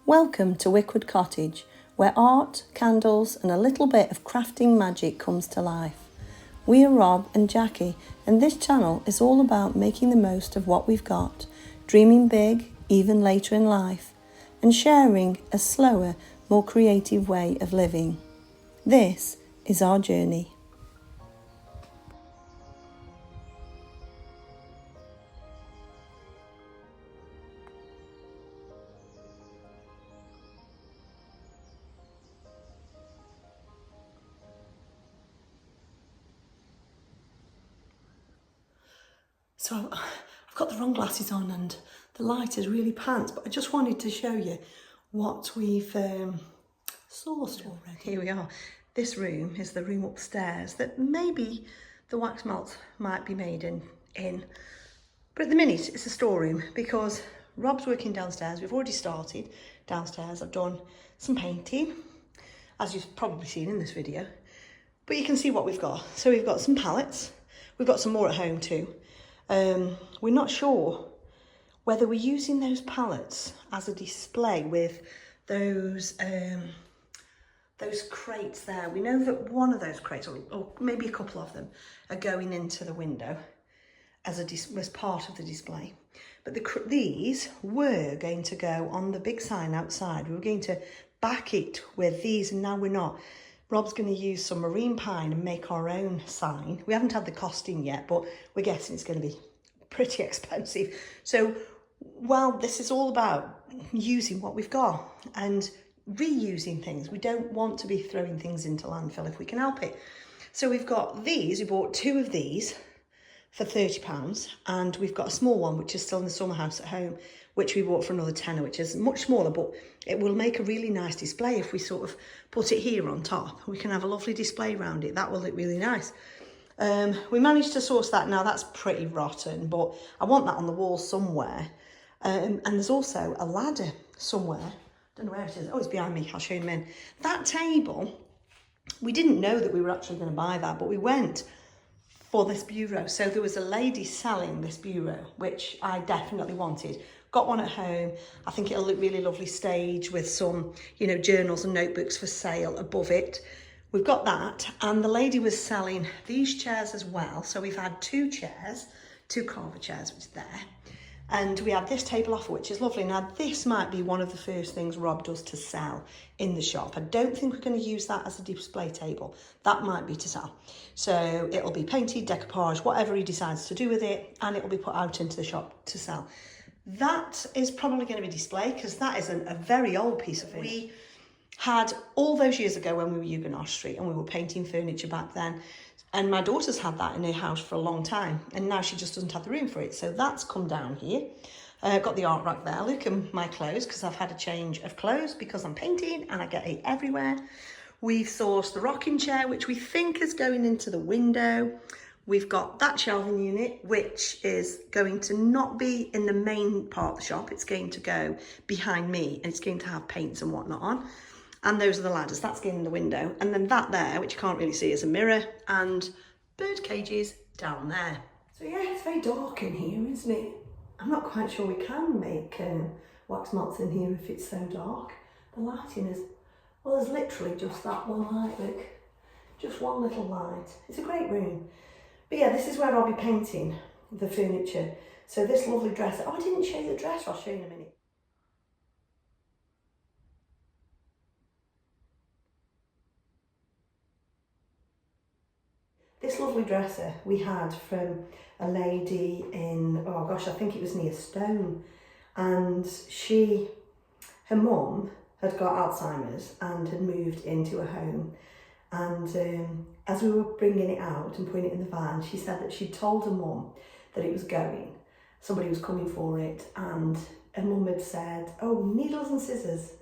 Welcome to Wickwood Cottage, where art, candles and a little bit of crafting magic comes to life. We are Rob and Jackie, and this channel is all about making the most of what we've got, dreaming big even later in life, and sharing a slower, more creative way of living. This is our journey. So I've got the wrong glasses on and the light is really pants, but I just wanted to show you what we've sourced already. Here we are. This room is the room upstairs that maybe the wax melt might be made in. But at the minute it's a storeroom because Rob's working downstairs. We've already started downstairs. I've done some painting, as you've probably seen in this video, but you can see what we've got. So we've got some palettes. We've got some more at home too. We're not sure whether we're using those palettes as a display with those crates there. We know that one of those crates, or maybe a couple of them, are going into the window as part of the display. But these were going to go on the big sign outside. We were going to back it with these, and now we're not. Rob's going to use some marine pine and make our own sign. We haven't had the costing yet, but we're guessing it's going to be pretty expensive. So while this is all about using what we've got and reusing things, we don't want to be throwing things into landfill if we can help it. So we've got these. We bought 2 of these for £30, and we've got a small one which is still in the summer house at home, which we bought for another tenner, which is much smaller, but it will make a really nice display if we sort of put it here on top. We can have a lovely display around it. That will look really nice. We managed to source that. Now that's pretty rotten, but I want that on the wall somewhere. And there's also a ladder somewhere. Don't know where it is. Oh, it's behind me. I'll show you in a minute. That table, we didn't know that we were actually going to buy that, but we went for this bureau. So there was a lady selling this bureau, which I definitely wanted. Got one at home. I think it'll look really lovely stage with some, journals and notebooks for sale above it. We've got that, and the lady was selling these chairs as well. So we've had 2 chairs, 2 carver chairs, which is there. And we had this table offer, which is lovely. Now, this might be one of the first things Rob does to sell in the shop. I don't think we're going to use that as a display table. That might be to sell. So it'll be painted, decoupage, whatever he decides to do with it, and it'll be put out into the shop to sell. That is probably going to be display because that is a very old piece of it. We had all those years ago when we were Huguenot Street and we were painting furniture back then. And my daughter's had that in her house for a long time, and now she just doesn't have the room for it. So that's come down here. Got the art rack there. Look at my clothes, because I've had a change of clothes because I'm painting and I get it everywhere. We've sourced the rocking chair, which we think is going into the window. We've got that shelving unit, which is going to not be in the main part of the shop. It's going to go behind me, and it's going to have paints and whatnot on. And those are the ladders. That's going in the window. And then that there, which you can't really see, is a mirror, and bird cages down there. So yeah, it's very dark in here, isn't it? I'm not quite sure we can make wax melts in here if it's so dark. The lighting is, well, there's literally just that one light, look. Just one little light. It's a great room. But yeah, this is where I'll be painting the furniture. So this lovely dress. Oh, I didn't show you the dress. I'll show you in a minute. This lovely dresser we had from a lady in, oh gosh, I think it was near Stone. And her mum had got Alzheimer's and had moved into a home. And as we were bringing it out and putting it in the van, she said that she'd told her mum that it was going. Somebody was coming for it, and her mum had said, oh, needles and scissors.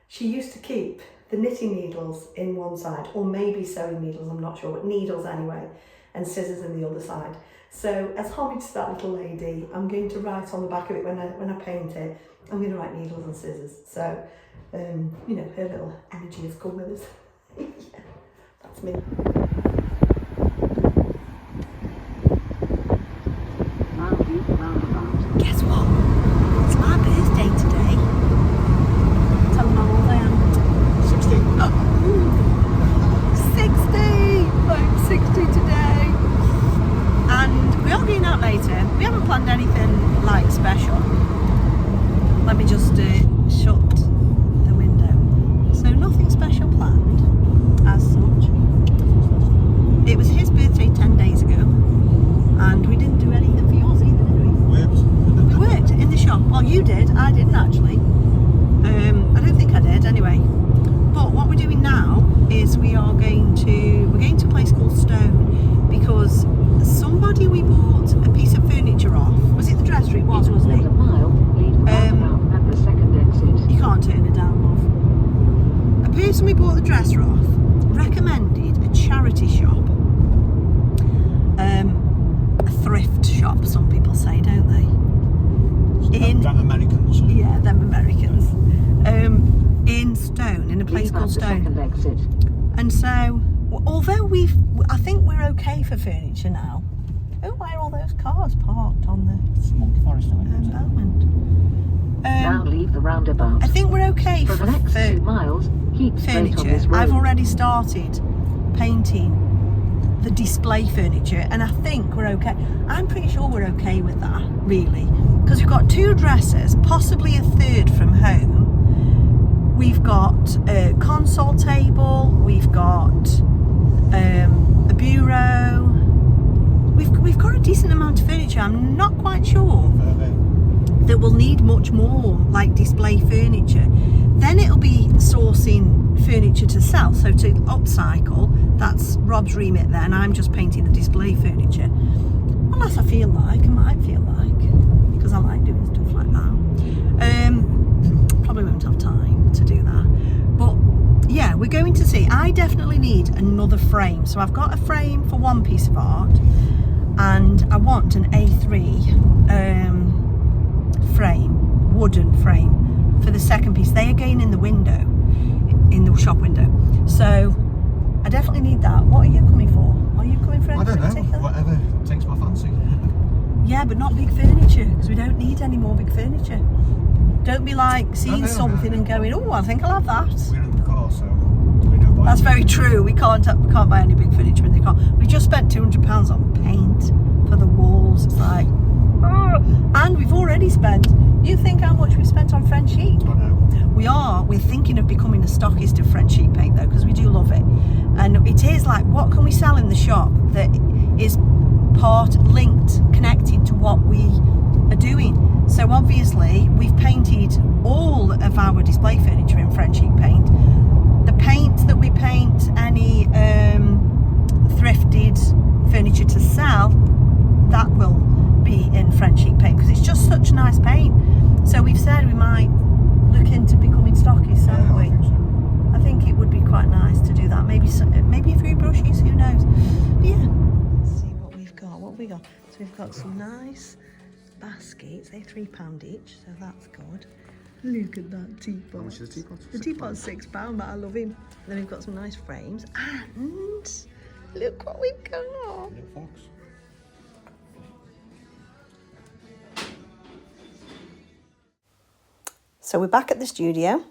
She used to keep the knitting needles in one side, or maybe sewing needles, I'm not sure, but needles anyway, and scissors in the other side. So as homage to that little lady, I'm going to write on the back of it when I paint it, I'm going to write needles and scissors. So, her little energy has come with us. Yeah, that's me. Guess what? It's my birthday today. let me just shut the window. So nothing special planned as such. It was his birthday 10 days ago, and we didn't do anything for yours either, did we? We worked in the shop. Well, you did. I didn't actually. I don't think I did anyway. But what we're doing now is we're going to a place called Stone, because somebody we bought a piece of furniture off. Was it the dresser? It was, wasn't it? At the second exit. You can't turn it down, love. A person we bought the dresser off recommended a charity shop. A thrift shop, some people say, don't they? Them Americans. Yeah, them Americans. In Stone, in a place called Stone. And so, although I think we're okay for furniture now. Oh, why are all those cars parked on the Monkey Forest embankment? Now leave the roundabout. I think we're okay For the next 2 miles, keep straight on this furniture. road. I've already started painting the display furniture, and I think we're okay. I'm pretty sure we're okay with that, really, because we've got 2 dressers, possibly a third from home. We've got a console table, we've got a bureau, we've got a decent amount of furniture. I'm not quite sure that we'll need much more like display furniture. Then it'll be sourcing furniture to sell, so to upcycle. That's Rob's remit there, and I'm just painting the display furniture. Unless I feel like, I might feel like, because I like doing stuff like that. Probably won't have time to do that. But yeah, we're going to see. I definitely need another frame. So I've got a frame for one piece of art, and I want an A3 frame, wooden frame, for the second piece. They are going in the window, in the shop window. So I definitely need that. What are you coming for? Are you coming for anything particular? Whatever takes my fancy. Yeah, but not big furniture, because we don't need any more big furniture. Don't be like seeing something and going, oh, I think I'll have that. We're in the car, so we don't buy. That's very true. We can't buy any big furniture in the car. We just spent £200 on paint for the walls. It's like, oh. And we've already spent. You think how much we've spent on French sheet? I know. We're thinking of becoming a stockist of French sheet paint though, because we do love it. And it is like, what can we sell in the shop that is linked, connected to what we are doing? So obviously we've painted all of our display furniture in French sheet paint. The paint that we paint any thrifted furniture to sell, that will be in French sheet paint, because it's just such nice paint. So we've said we might look into becoming stockists, haven't we? I think it would be quite nice to do that. Maybe a few brushes, who knows? But yeah, let's see what we've got. What have we got? So we've got some nice baskets. They're £3 each, so that's good. Look at that teapot. How much is the teapot? The teapot's £6, but I love him. Then we've got some nice frames, and look what we've got. Little fox. So we're back at the studio,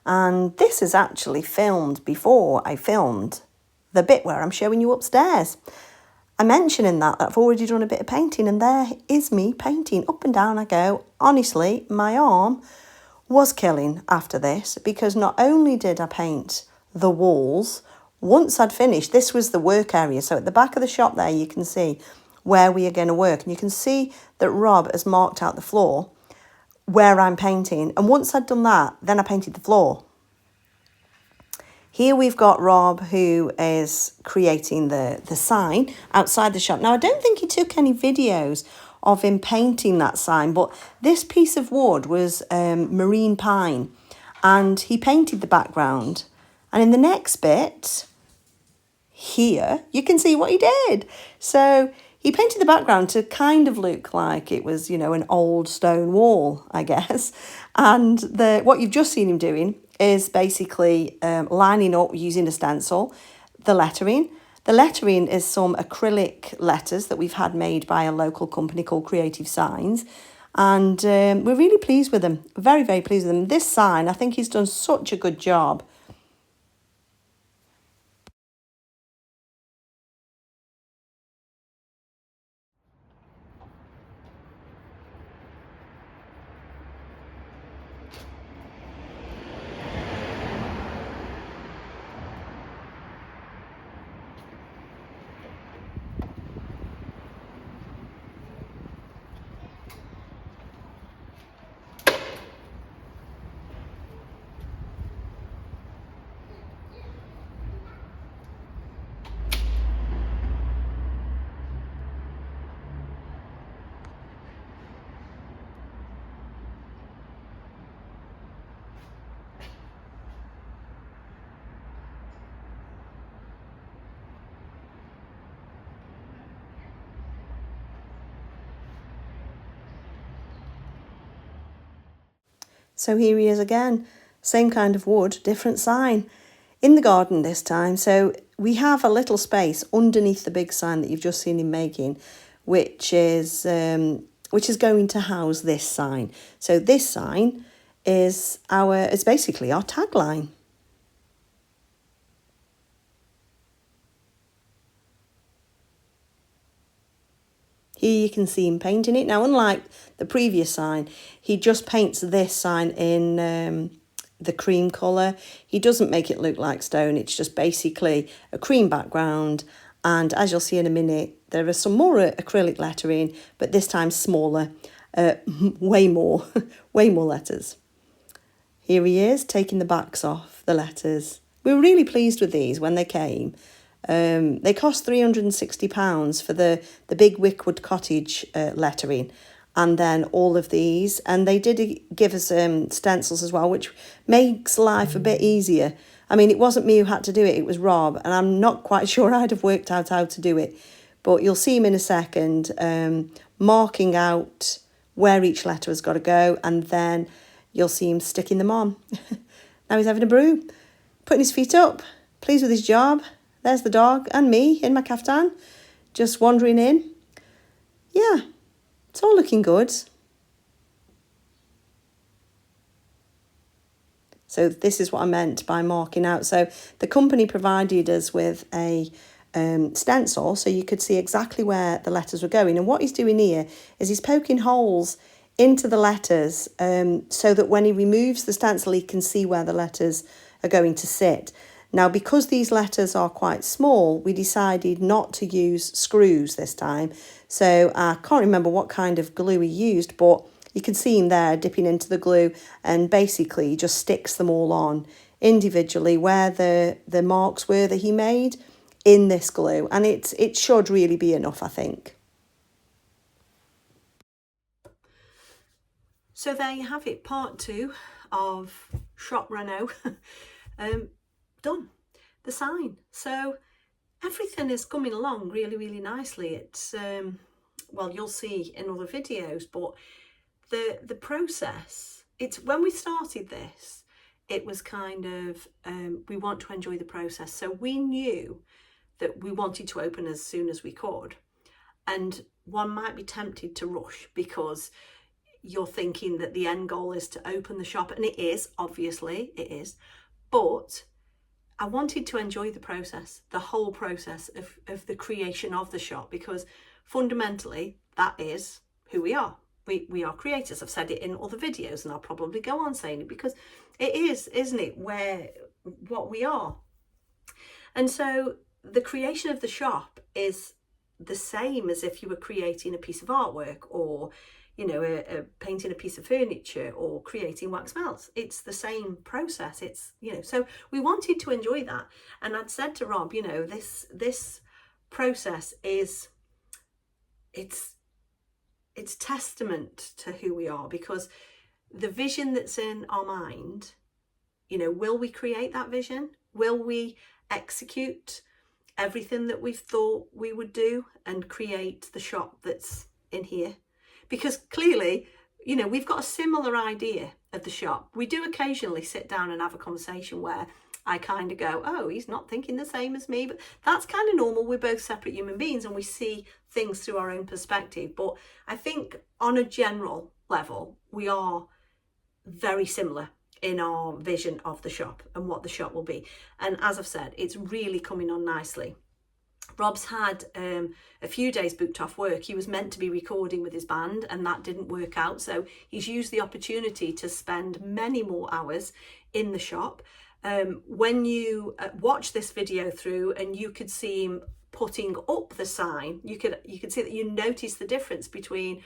and this is actually filmed before I filmed the bit where I'm showing you upstairs. I mentioned in that I've already done a bit of painting, and there is me painting. Up and down I go. Honestly, my arm was killing after this, because not only did I paint the walls, once I'd finished, this was the work area. So at the back of the shop there, you can see where we are going to work, and you can see that Rob has marked out the floor where I'm painting. And once I'd done that, then I painted the floor. Here we've got Rob, who is creating the sign outside the shop. Now, I don't think he took any videos of him painting that sign, but this piece of wood was marine pine, and he painted the background. And in the next bit, here, you can see what he did. So he painted the background to kind of look like it was, you know, an old stone wall, I guess. And what you've just seen him doing is basically lining up using a stencil, the lettering. The lettering is some acrylic letters that we've had made by a local company called Creative Signs. And we're really pleased with them. Very, very pleased with them. This sign, I think he's done such a good job. So here he is again, same kind of wood, different sign. In the garden this time, so we have a little space underneath the big sign that you've just seen him making, which is going to house this sign. So this sign is it's basically our tagline. Here you can see him painting it. Now, unlike the previous sign, he just paints this sign in the cream colour. He doesn't make it look like stone. It's just basically a cream background. And as you'll see in a minute, there are some more acrylic lettering, but this time smaller, way more letters. Here he is, taking the backs off the letters. We were really pleased with these when they came. They cost £360 for the big Wickwood Cottage lettering, and then all of these. And they did give us stencils as well, which makes life a bit easier. I mean, it wasn't me who had to do it, it was Rob, and I'm not quite sure I'd have worked out how to do it. But you'll see him in a second, marking out where each letter has got to go, and then you'll see him sticking them on. Now he's having a brew, putting his feet up, pleased with his job. There's the dog and me in my caftan, just wandering in. Yeah, it's all looking good. So this is what I meant by marking out. So the company provided us with a stencil so you could see exactly where the letters were going. And what he's doing here is he's poking holes into the letters so that when he removes the stencil, he can see where the letters are going to sit. Now, because these letters are quite small, we decided not to use screws this time. So I can't remember what kind of glue he used, but you can see him there dipping into the glue, and basically he just sticks them all on individually where the marks were that he made in this glue. And it should really be enough, I think. So there you have it, part 2 of Shop Reno. Done, the sign. So everything is coming along really, really nicely. It's well, you'll see in other videos, but the process, it's when we started this, it was kind of we want to enjoy the process. So we knew that we wanted to open as soon as we could, and one might be tempted to rush because you're thinking that the end goal is to open the shop, and it is, obviously it is, but I wanted to enjoy the process, the whole process of the creation of the shop, because fundamentally that is who we are. We are creators. I've said it in other videos and I'll probably go on saying it because it is, isn't it, what we are. And so the creation of the shop is the same as if you were creating a piece of artwork, or you know, painting a piece of furniture, or creating wax melts. It's the same process. It's, you know, so we wanted to enjoy that. And I'd said to Rob, you know, this process is, it's testament to who we are, because the vision that's in our mind, you know, will we create that vision? Will we execute everything that we've thought we would do and create the shop that's in here? Because clearly, you know, we've got a similar idea of the shop. We do occasionally sit down and have a conversation where I kind of go, oh, he's not thinking the same as me. But that's kind of normal. We're both separate human beings and we see things through our own perspective. But I think on a general level, we are very similar in our vision of the shop and what the shop will be. And as I've said, it's really coming on nicely. Rob's had a few days booked off work. He was meant to be recording with his band and that didn't work out. So he's used the opportunity to spend many more hours in the shop. When you watch this video through and you could see him putting up the sign, you could see that you notice the difference between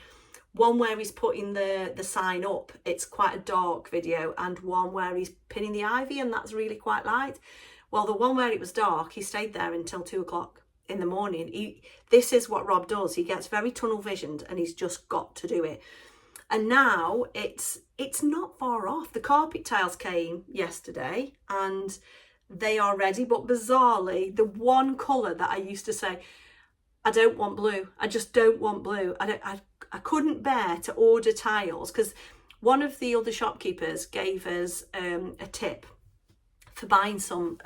one where he's putting the sign up, it's quite a dark video, and one where he's pinning the ivy and that's really quite light. Well, the one where it was dark, he stayed there until 2 o'clock in the morning. This is what Rob does. He gets very tunnel visioned and he's just got to do it. And now it's not far off. The carpet tiles came yesterday and they are ready, but bizarrely, the one colour that I used to say, I don't want blue. I just don't want blue. I couldn't bear to order tiles, because one of the other shopkeepers gave us a tip for buying some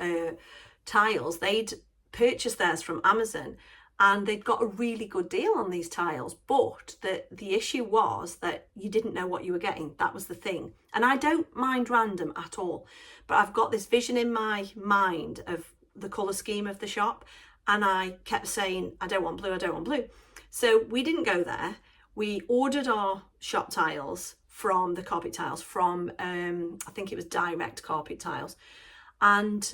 tiles. They'd purchased theirs from Amazon and they'd got a really good deal on these tiles, but the issue was that you didn't know what you were getting. That was the thing. And I don't mind random at all, but I've got this vision in my mind of the colour scheme of the shop, and I kept saying, I don't want blue, I don't want blue. So we didn't go there. We ordered our shop tiles from the carpet tiles from I think it was Direct Carpet Tiles, and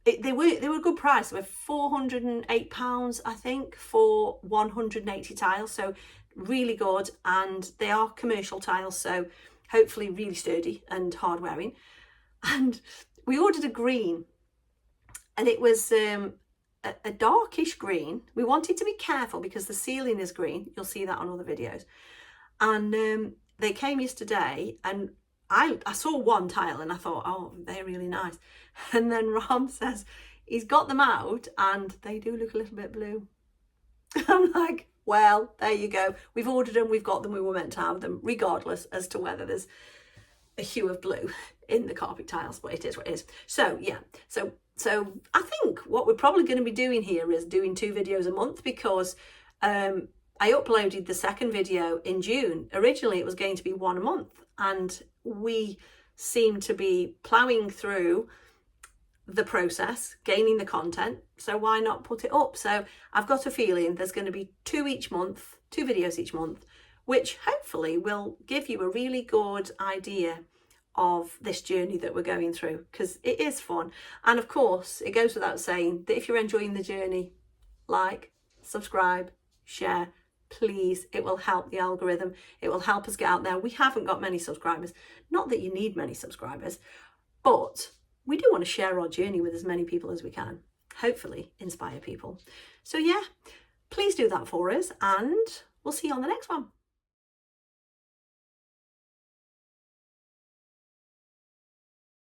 they were a good price. They were £408, I think, for 180 tiles, so really good. And they are commercial tiles, so hopefully really sturdy and hard wearing. And we ordered a green, and it was a darkish green. We wanted to be careful because the ceiling is green. You'll see that on other videos. And they came yesterday, and I saw one tile and I thought, oh, they're really nice. And then Ram says he's got them out and they do look a little bit blue. I'm like, well, there you go. We've ordered them, we've got them, we were meant to have them, regardless as to whether there's a hue of blue in the carpet tiles, but it is what it is. So yeah, so I think what we're probably going to be doing here is doing 2 videos a month, because I uploaded the second video in June. Originally it was going to be 1 a month, and we seem to be ploughing through the process, gaining the content, so why not put it up? So I've got a feeling there's going to be 2 videos each month, which hopefully will give you a really good idea of this journey that we're going through, because it is fun. And of course, it goes without saying that if you're enjoying the journey, like, subscribe, share, please. It will help the algorithm. It will help us get out there. We haven't got many subscribers. Not that you need many subscribers, but we do want to share our journey with as many people as we can. Hopefully inspire people. So yeah, please do that for us, and we'll see you on the next one.